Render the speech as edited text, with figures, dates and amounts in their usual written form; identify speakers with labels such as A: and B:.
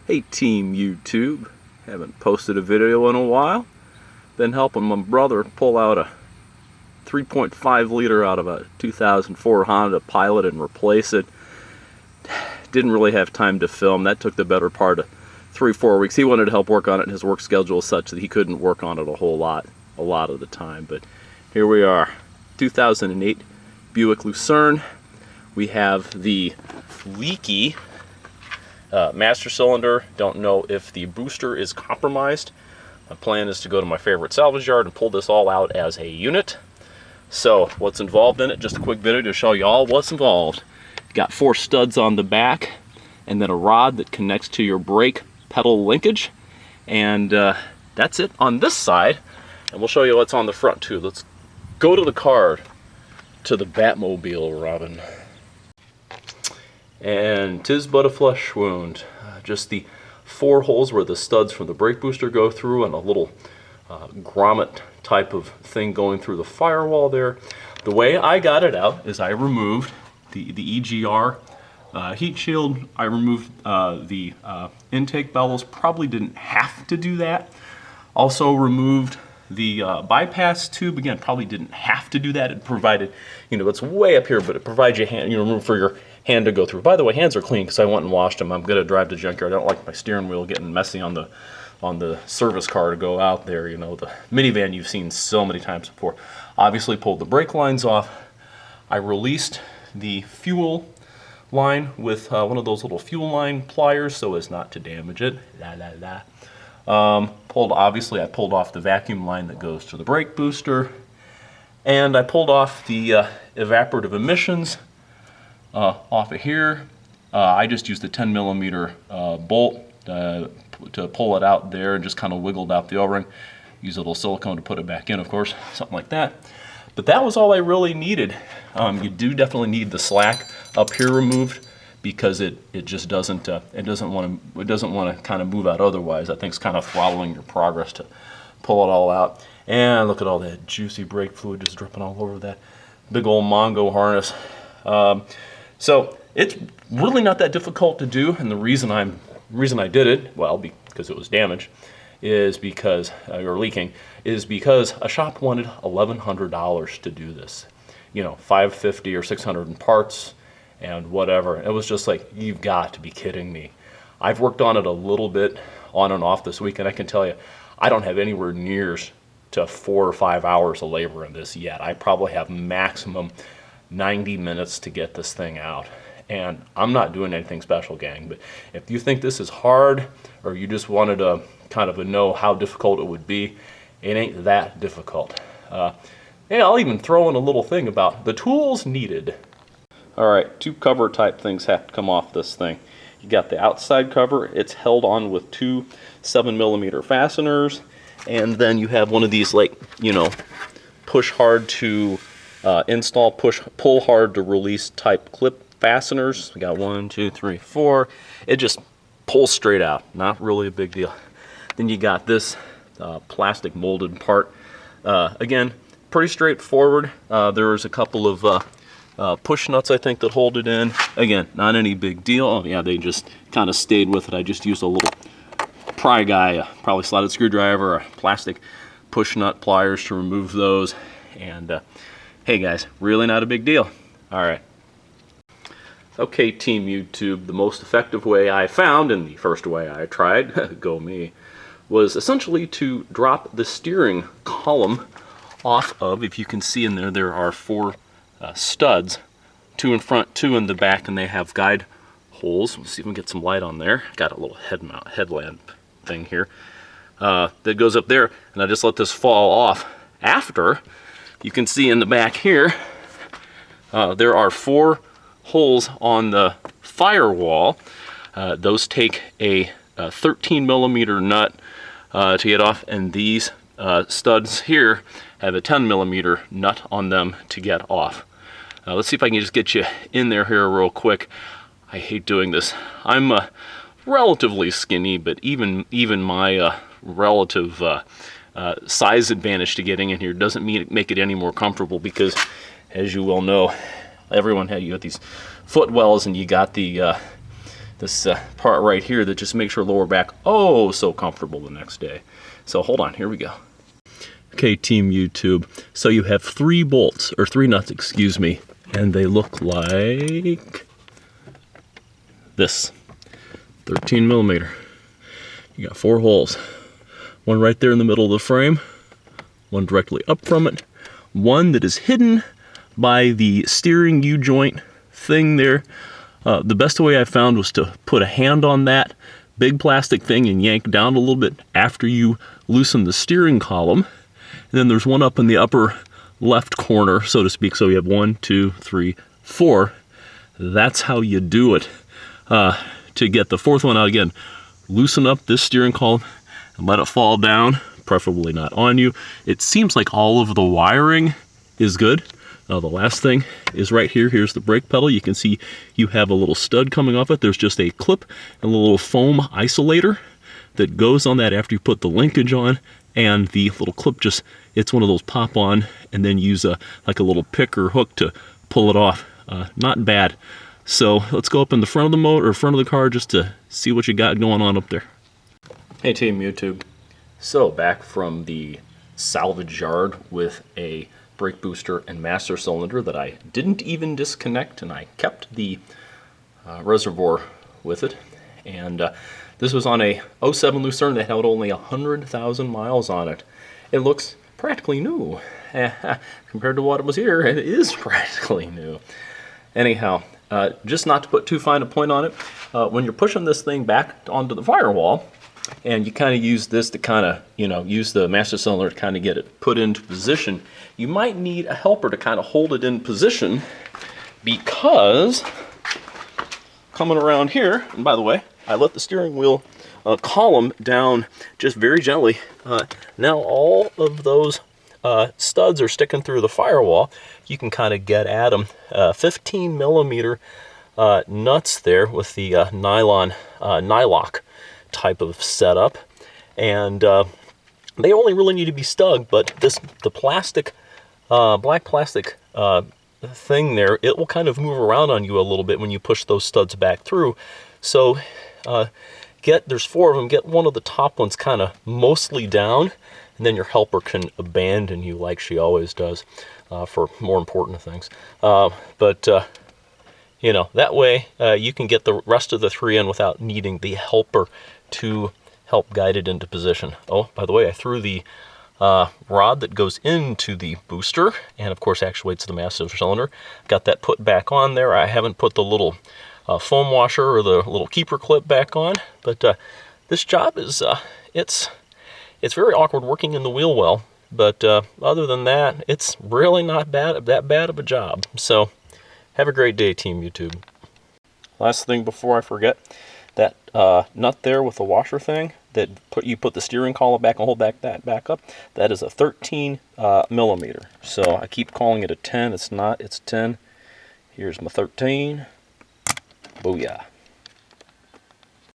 A: Hey Team YouTube, haven't posted a video in a while. Been helping my brother pull out a 3.5 liter out of a 2004 Honda Pilot and replace it. Didn't really have time to film. That took the better part of 3-4 weeks. He wanted to help work on it, and his work schedule is such that he couldn't work on it a lot of the time. But here we are, 2008 Buick Lucerne. We have the leaky master cylinder. Don't know if the booster is compromised. My plan is to go to my favorite salvage yard and pull this all out as a unit. So what's involved in it, just a quick video to show you all what's involved. Got 4 studs on the back and then a rod that connects to your brake pedal linkage, and that's it on this side, and we'll show you what's on the front too. Let's go to the car, to the Batmobile, Robin. And 'tis but a flesh wound. Just the 4 holes where the studs from the brake booster go through, and a little grommet type of thing going through the firewall there. The way I got it out is I removed the EGR heat shield. I removed the intake bellows. Probably didn't have to do that. Also removed the bypass tube. Again, probably didn't have to do that. It provided, it's way up here, but it provides you room for your hand to go through. By the way, hands are clean because I went and washed them. I'm gonna drive to junkyard. I don't like my steering wheel getting messy on the service car to go out there. The minivan you've seen so many times before. Obviously pulled the brake lines off. I released the fuel line with one of those little fuel line pliers so as not to damage it. I pulled off the vacuum line that goes to the brake booster, and I pulled off the evaporative emissions off of here. I just used a 10mm bolt to pull it out there, and just kind of wiggled out the O-ring. Use a little silicone to put it back in, of course, something like that. But that was all I really needed. You do definitely need the slack up here removed, because it just doesn't want to kind of move out otherwise. That thing's kind of throttling your progress to pull it all out. And look at all that juicy brake fluid just dripping all over that big old Mongo harness. So it's really not that difficult to do, and the reason I did it, well, because it was damaged, is because or leaking, is because a shop wanted $1,100 to do this. $550 or $600 in parts and whatever. It was just like, you've got to be kidding me. I've worked on it a little bit on and off this week, and I can tell you, I don't have anywhere near to 4 or 5 hours of labor in this yet. I probably have maximum 90 minutes to get this thing out. And I'm not doing anything special, gang, but if you think this is hard, or you just wanted to kind of know how difficult it would be, it ain't that difficult. Yeah, I'll even throw in a little thing about the tools needed. Alright, 2 cover type things have to come off this thing. You got the outside cover. It's held on with 2 7mm fasteners, and then you have one of these, like, push hard to install, pull hard to release type clip fasteners. We got 1, 2, 3, 4. It just pulls straight out. Not really a big deal. Then you got this plastic molded part. Again, pretty straightforward. There's a couple of push nuts, I think, that hold it in. Again, not any big deal. Oh yeah, they just kind of stayed with it. I just used a little pry guy, probably slotted screwdriver, or plastic push nut pliers to remove those. And hey guys, really not a big deal. All right. Okay, Team YouTube, the most effective way I found, and the first way I tried, go me, was essentially to drop the steering column off of, if you can see in there are 4 studs, 2 in front, 2 in the back, and they have guide holes. Let's see if we can get some light on there. Got a little headlamp thing here that goes up there, and I just let this fall off. After, you can see in the back here, there are 4 holes on the firewall. Those take a 13mm nut to get off, and these studs here have a 10mm nut on them to get off. Let's see if I can just get you in there here real quick. I hate doing this. I'm relatively skinny, but even my relative size advantage to getting in here doesn't make it any more comfortable, because as you well know, everyone had, you got these footwells, and you got the this part right here that just makes your lower back oh so comfortable the next day. So hold on, here we go. Okay, Team YouTube. So you have 3 bolts, or 3 nuts, excuse me, and they look like this. 13 millimeter. You got 4 holes. One right there in the middle of the frame, one directly up from it, one that is hidden by the steering U-joint thing there. The best way I found was to put a hand on that big plastic thing and yank down a little bit after you loosen the steering column. And then there's one up in the upper left corner, so to speak. So you have 1, 2, 3, 4. That's how you do it. To get the 4th one out again, loosen up this steering column and let it fall down, preferably not on you. It seems like all of the wiring is good. The last thing is right here. Here's the brake pedal. You can see you have a little stud coming off it. There's just a clip and a little foam isolator that goes on that after you put the linkage on, and the little clip just, it's one of those pop on and then use like a little pick or hook to pull it off. Not bad. So let's go up in the front of the motor, or front of the car, just to see what you got going on up there. Hey Team YouTube. So back from the salvage yard with a brake booster and master cylinder that I didn't even disconnect, and I kept the reservoir with it. And this was on a 07 Lucerne that had only 100,000 miles on it. It looks practically new. Compared to what was here, it is practically new. Anyhow, just not to put too fine a point on it, when you're pushing this thing back onto the firewall, and you kind of use this to kind of, use the master cylinder to kind of get it put into position, you might need a helper to kind of hold it in position, because coming around here, and by the way, I let the steering wheel column down just very gently. Now all of those studs are sticking through the firewall. You can kind of get at them. 15 millimeter nuts there with the nylon nylock type of setup, and they only really need to be stuck, but the plastic black plastic thing there, it will kind of move around on you a little bit when you push those studs back through. So there's 4 of them, get one of the top ones kind of mostly down, and then your helper can abandon you like she always does for more important things. That way you can get the rest of the 3 in without needing the helper to help guide it into position. Oh, by the way, I threw the rod that goes into the booster and of course actuates the master cylinder. Got that put back on there. I haven't put the little foam washer or the little keeper clip back on, but this job is it's very awkward working in the wheel well, but other than that, it's really not that bad of a job. So have a great day, Team YouTube. Last thing before I forget, that nut there with the washer thing that you put the steering column back and hold that back up, that is a 13 millimeter. So I keep calling it a 10. It's not. It's 10. Here's my 13. Booyah.